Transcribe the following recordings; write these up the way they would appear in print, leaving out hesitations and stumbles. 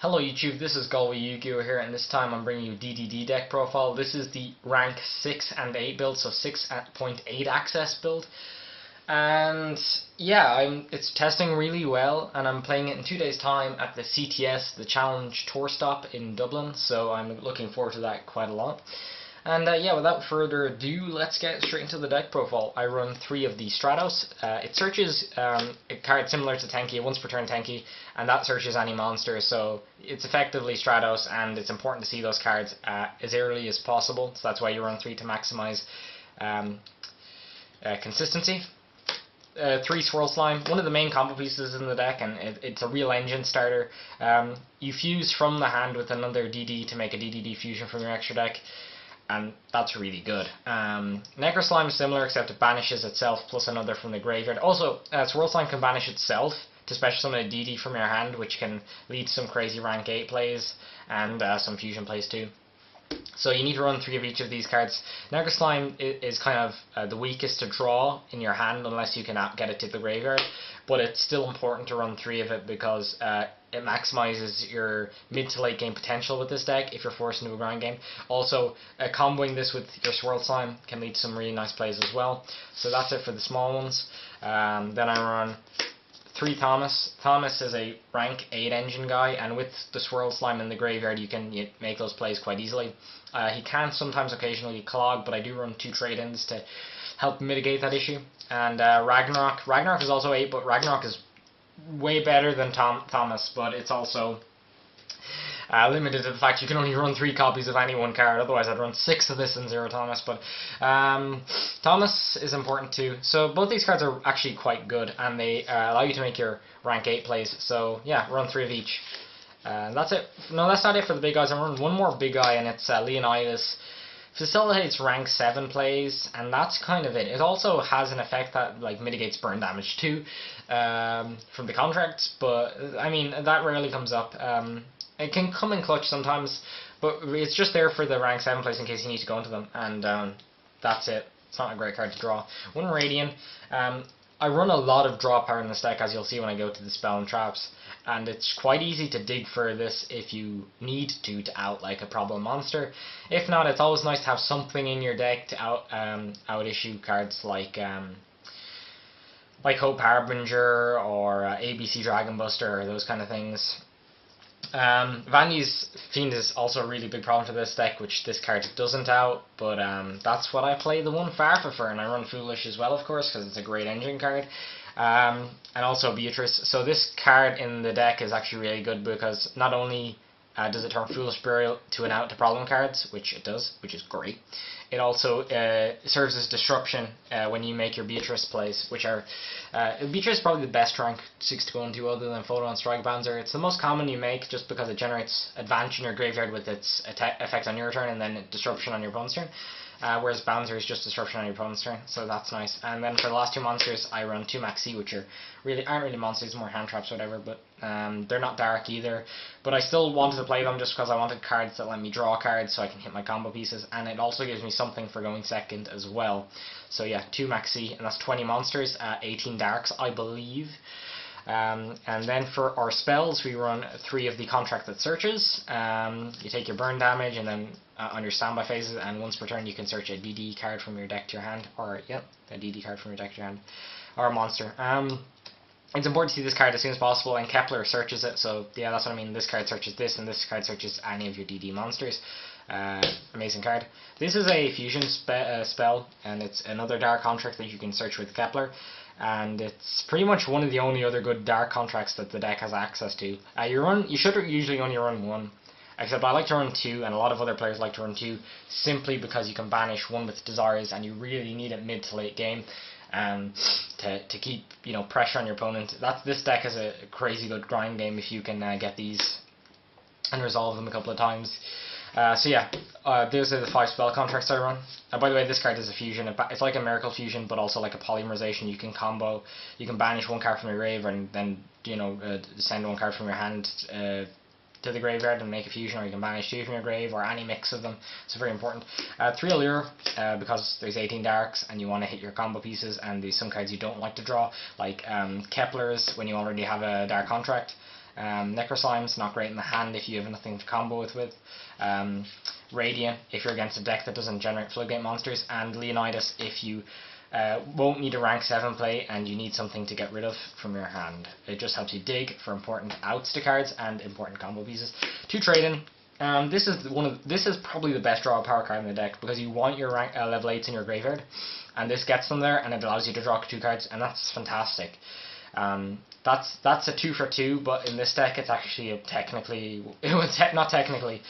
Hello YouTube, this is Galway Yu-Gi-Oh here, and this time I'm bringing you DDD deck profile. This is the rank 6 and 8 build, so 6.8 access build. And yeah, it's testing really well, and I'm playing it in 2 days time at the CTS, the Challenge Tour Stop in Dublin, so I'm looking forward to that quite a lot. And yeah, without further ado, let's get straight into the deck profile. I run 3 of the Stratos. It searches a card similar to Tenki, a once per turn Tenki, and that searches any monster, so it's effectively Stratos, and it's important to see those cards as early as possible, so that's why you run 3 to maximize consistency. 3 Swirl Slime, one of the main combo pieces in the deck, and it's a real engine starter. You fuse from the hand with another DD to make a DDD fusion from your extra deck, and that's really good. Necro Slime is similar, except it banishes itself plus another from the graveyard. Also, Swirl Slime can banish itself to special summon a DD from your hand, which can lead to some crazy rank 8 plays, and some fusion plays too. So you need to run 3 of each of these cards. Necro Slime is kind of the weakest to draw in your hand unless you can get it to the graveyard, but it's still important to run 3 of it because it maximizes your mid to late game potential with this deck if you're forced into a grind game. Also, comboing this with your Swirl Slime can lead to some really nice plays as well. So that's it for the small ones. Then I run 3 Thomas. Thomas is a rank 8 engine guy, and with the Swirl Slime in the graveyard you can make those plays quite easily. He can sometimes occasionally clog, but I do run 2 trade-ins to help mitigate that issue. And Ragnarok. Ragnarok is also 8, but Ragnarok is way better than Thomas, but it's also limited to the fact you can only run 3 copies of any one card, otherwise I'd run 6 of this and 0 Thomas, but Thomas is important too. So both these cards are actually quite good, and they allow you to make your rank 8 plays, so yeah, run 3 of each. That's it. No, that's not it for the big guys. I'm running one more big guy, and it's Leonidas. Facilitates rank 7 plays, and that's kind of it. It also has an effect that like mitigates burn damage too from the contracts, but I mean that rarely comes up. It can come in clutch sometimes, but it's just there for the rank 7 plays in case you need to go into them, and that's it. It's not a great card to draw. 1 Radiant. I run a lot of draw power in this deck, as you'll see when I go to the spell and traps, and it's quite easy to dig for this if you need to out like a problem monster. If not, it's always nice to have something in your deck to out issue cards like Hope Harbinger or ABC Dragon Buster or those kind of things. Vandy's Fiend is also a really big problem for this deck, which this card doesn't out, but that's what I play the 1 Farfa for, and I run Foolish as well, of course, because it's a great engine card. And also Beatrice. So this card in the deck is actually really good because not only does it turn Foolish Burial to an out to problem cards, which it does, which is great. It also serves as disruption when you make your Beatrice plays, which are Beatrice is probably the best rank 6 to go into other than Photo and Strike Banzer. It's the most common you make just because it generates advantage in your graveyard with its effect on your turn and then disruption on your opponent's turn. Whereas Banzer is just disruption on your opponent's turn, so that's nice. And then for the last 2 monsters, I run 2 Maxi, which aren't really monsters, more hand traps, whatever. But they're not dark either. But I still wanted to play them just because I wanted cards that let me draw cards so I can hit my combo pieces, and it also gives me something for going second as well. So yeah, 2 Maxi, and that's 20 monsters, 18 darks, I believe. And then for our spells, we run 3 of the Contract That Searches. You take your burn damage, and then on your standby phases, and once per turn you can search a DD card from your deck to your hand, or a DD card from your deck to your hand, or a monster. It's important to see this card as soon as possible, and Kepler searches it, so yeah, that's what I mean. This card searches this, and this card searches any of your DD monsters. Amazing card. This is a fusion spell, and it's another dark contract that you can search with Kepler. And it's pretty much one of the only other good dark contracts that the deck has access to. You should usually only run 1, except I like to run 2, and a lot of other players like to run 2, simply because you can banish 1 with Desires, and you really need it mid to late game to keep pressure on your opponent. This deck is a crazy good grind game if you can get these and resolve them a couple of times. So yeah, those are the 5 spell contracts I run. By the way, this card is a fusion. It's like a Miracle Fusion, but also like a Polymerization. You can combo. You can banish 1 card from your grave, and then send 1 card from your hand to the graveyard and make a fusion, or you can banish 2 from your grave, or any mix of them. It's very important. 3 Allure, because there's 18 darks, and you want to hit your combo pieces, and there's some cards you don't like to draw, like Kepler's when you already have a dark contract. Necroslime's not great in the hand if you have nothing to combo it with. Radiant if you're against a deck that doesn't generate Floodgate monsters, and Leonidas if you won't need a rank 7 play and you need something to get rid of from your hand. It just helps you dig for important outs to cards and important combo pieces. 2 trade-in. This is probably the best draw power card in the deck, because you want your rank, level 8s in your graveyard, and this gets them there, and it allows you to draw 2 cards, and that's fantastic. That's a 2 for 2, but in this deck it's actually not technically.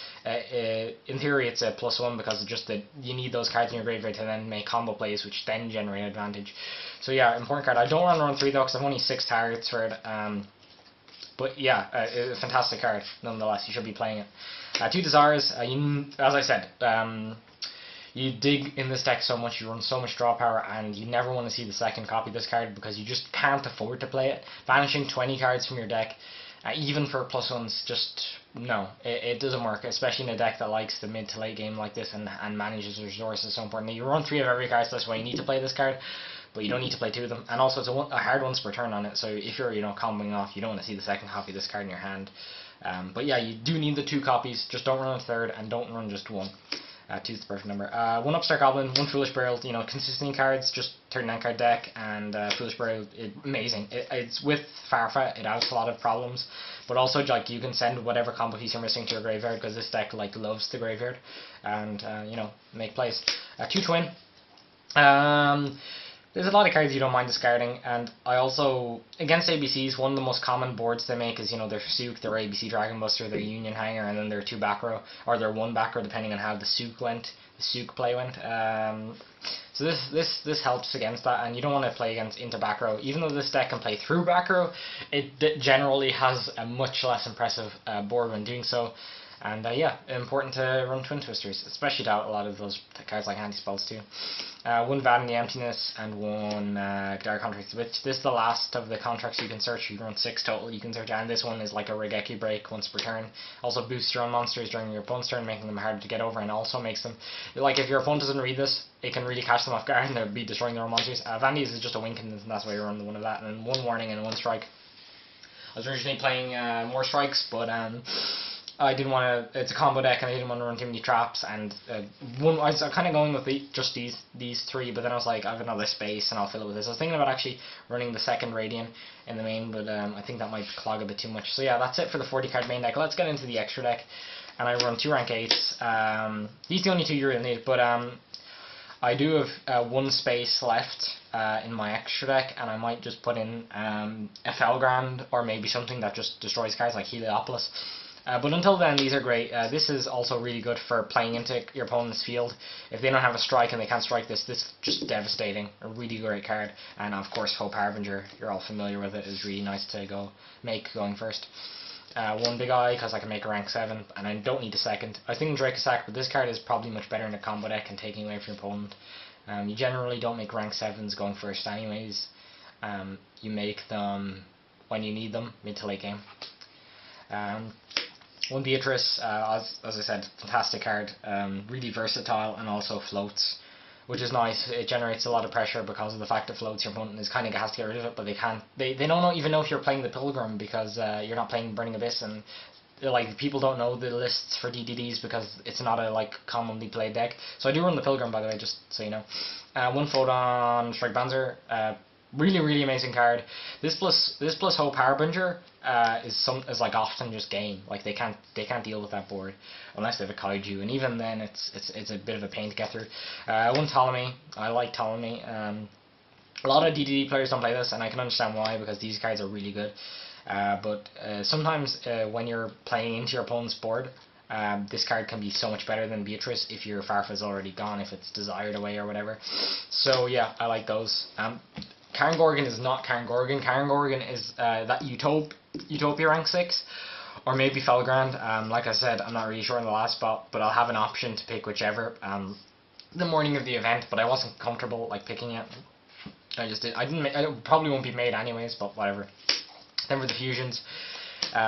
In theory it's a +1, because just that you need those cards in your graveyard to then make combo plays, which then generate advantage. So yeah, important card. I don't run 3 though, because I've only 6 targets for it. But yeah, a fantastic card nonetheless. You should be playing it. 2 Desires. As I said, you dig in this deck so much, you run so much draw power, and you never want to see the second copy of this card, because you just can't afford to play it. Banishing 20 cards from your deck, even for +1s, just no, it doesn't work, especially in a deck that likes the mid to late game like this and manages resources so important. You run 3 of every card, so that's why you need to play this card, but you don't need to play 2 of them. And also it's a hard once per turn on it, so if you're comboing off, you don't want to see the second copy of this card in your hand. But yeah, you do need the 2 copies. Just don't run a third, and don't run just 1. 2 is the perfect number. 1 Upstart Goblin, 1 Foolish Burial, consistent cards, just 39 card deck, and Foolish Burial, amazing. It's with Farfa, it has a lot of problems, but also like you can send whatever combo piece you're missing to your graveyard, because this deck like loves the graveyard, and make plays. 2 Twin. There's a lot of cards you don't mind discarding, and I also, against ABCs, one of the most common boards they make is, their Sook, their ABC Dragon Buster, their Union Hanger, and then their 2 back row, or their 1 back row, depending on how the Sook play went. So this helps against that, and you don't want to play into back row. Even though this deck can play through back row, it generally has a much less impressive board when doing so. And yeah, important to run Twin Twisters, especially to out a lot of those cards like Anti-Spells too. 1 Vanity Emptiness and 1 Dark Contracts, which this is the last of the contracts you can search. You run 6 total you can search, and this one is like a Raigeki break once per turn. Also boosts your own monsters during your opponent's turn, making them harder to get over, and also makes them, like if your opponent doesn't read this, it can really catch them off guard and they'll be destroying their own monsters. Vanities is just a wink, and that's why you run the 1 of that, and 1 Warning and 1 Strike. I was originally playing more strikes, but I didn't want to. It's a combo deck, and I didn't want to run too many traps. And I was kind of going with just these 3, but then I was like, I have another space, and I'll fill it with this. I was thinking about actually running the 2nd Radiant in the main, but I think that might clog a bit too much. So yeah, that's it for the 40 card main deck. Let's get into the extra deck, and I run 2 rank 8s. These are the only 2 you really need, but I do have 1 space left in my extra deck, and I might just put in a Felgrand, or maybe something that just destroys cards like Heliopolis. But until then, these are great. This is also really good for playing into your opponent's field. If they don't have a strike and they can't strike this is just devastating. A really great card. And of course, Hope Harbinger, you're all familiar with it, is really nice to make going first. 1 Big Eye, because I can make a rank 7, and I don't need a 2nd. I was thinking Drake Sack, but this card is probably much better in a combo deck and taking away from your opponent. You generally don't make rank 7s going first anyways. You make them when you need them, mid to late game. 1 Beatrice, as I said, fantastic card, really versatile, and also floats, which is nice. It generates a lot of pressure because of the fact it floats. Your opponent is kind of has to get rid of it, but they can't. They don't even know if you're playing the Pilgrim, because you're not playing Burning Abyss, and like people don't know the lists for DDDs because it's not a commonly played deck. So I do run the Pilgrim, by the way, just so you know. 1 Photon Strike Banzer. Really amazing card. This plus Hope Harbinger is like often just game. Like they can't deal with that board unless they have a Kaiju, and even then it's a bit of a pain to get through. 1 Ptolemy. I like Ptolemy. A lot of DDD players don't play this, and I can understand why, because these cards are really good. But sometimes when you're playing into your opponent's board, this card can be so much better than Beatrice if your Farfa's already gone, if it's desired away or whatever. So yeah, I like those. Karen Gorgon is not Karen Gorgon. Karen Gorgon is that Utopia rank 6, or maybe Felgrand. Like I said, I'm not really sure in the last spot, but I'll have an option to pick whichever the morning of the event, but I wasn't comfortable picking it. I just did. I probably won't be made anyways, but whatever. Then for the fusions,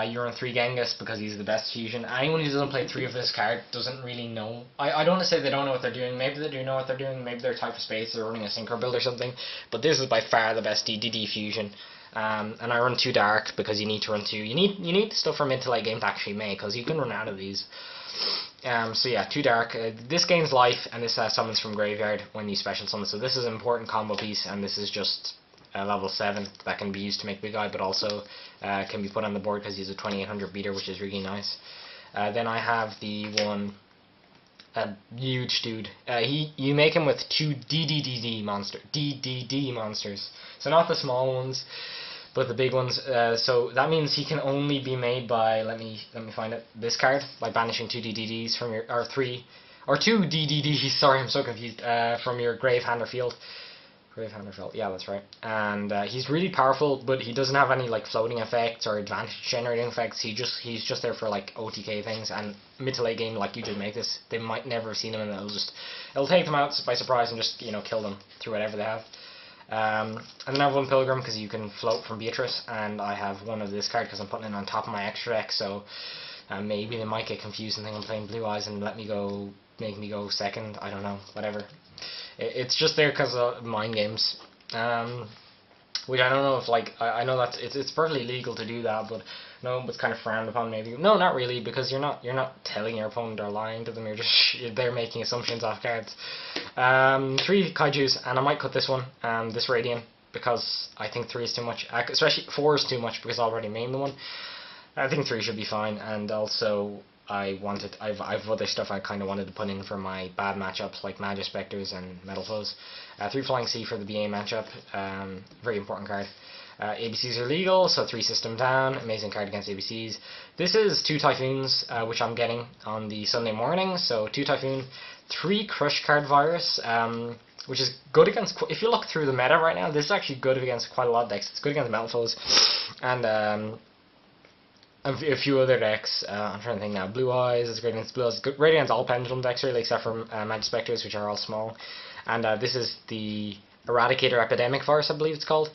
you run 3 Genghis because he's the best fusion. Anyone who doesn't play 3 of this card doesn't really know. I don't want to say they don't know what they're doing. Maybe they do know what they're doing. Maybe they're type of space, they're running a synchro build or something. But this is by far the best DDD fusion. And I run 2 dark because you need to run 2. You need stuff for mid to late game to actually make, because you can run out of these. So yeah, 2 dark. This gains life, and this summons from graveyard when you special summon. So this is an important combo piece, and this is just level 7 that can be used to make big eye, but also can be put on the board because he's a 2800 beater, which is really nice. Then I have the one. A huge dude. You make him with 2 DDD monsters. So not the small ones, but the big ones. So that means he can only be made by, let me find it. This card, by banishing 2 DDDs from your, or 3 or 2 DDDs. Sorry, I'm so confused. From your grave, hand, or field. Yeah, that's right. And he's really powerful, but he doesn't have any like floating effects or advantage generating effects. He's just there for like OTK things, and mid to late game, like, you just make this, they might never have seen him, and it'll take them out by surprise and just, you know, kill them through whatever they have. And then I have 1 Pilgrim because you can float from Beatrice, and I have 1 of this card because I'm putting it on top of my extra deck. So maybe they might get confused and think I'm playing Blue Eyes and make me go second. I don't know, whatever. It's just there because of mind games, which I don't know if, like, I know that it's perfectly legal to do that, but no, it's kind of frowned upon. Maybe no, not really, because you're not telling your opponent or lying to them. They're making assumptions off cards. 3 Kaijus, and I might cut this one, this Radiant, because I think 3 is too much. Especially 4 is too much because I already named the one. I think 3 should be fine, and also I've other stuff I kind of wanted to put in for my bad matchups like Magic Spectres and Metal Foes. 3 Flying Sea for the BA matchup, very important card. ABCs are legal, so 3 system down, amazing card against ABCs. This is 2 Typhoons, which I'm getting on the Sunday morning, so 2 Typhoon, 3 Crush Card Virus, which is good against, if you look through the meta right now, this is actually good against quite a lot of decks. It's good against Metal Foes, and a few other decks. I'm trying to think now. Blue Eyes is great against Blue Eyes. Great against all Pendulum decks, really, except for Magic Spectres, which are all small. And this is the Eradicator Epidemic Virus, I believe it's called.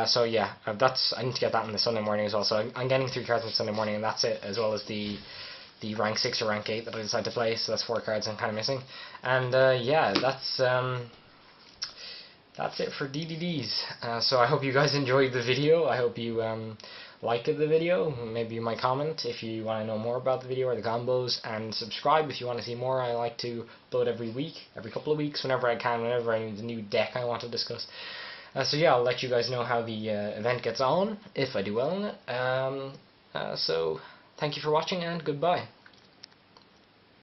So yeah, I need to get that in the Sunday morning as well. So I'm getting 3 cards on Sunday morning, and that's it, as well as the rank 6 or rank 8 that I decided to play. So that's 4 cards I'm kind of missing. And yeah, that's it for DDDs. So I hope you guys enjoyed the video. I hope you liked the video. Maybe you might comment if you want to know more about the video or the combos, and subscribe if you want to see more. I like to upload every week, every couple of weeks, whenever I can, whenever I need a new deck I want to discuss. So yeah, I'll let you guys know how the event gets on, if I do well in it. So thank you for watching, and goodbye.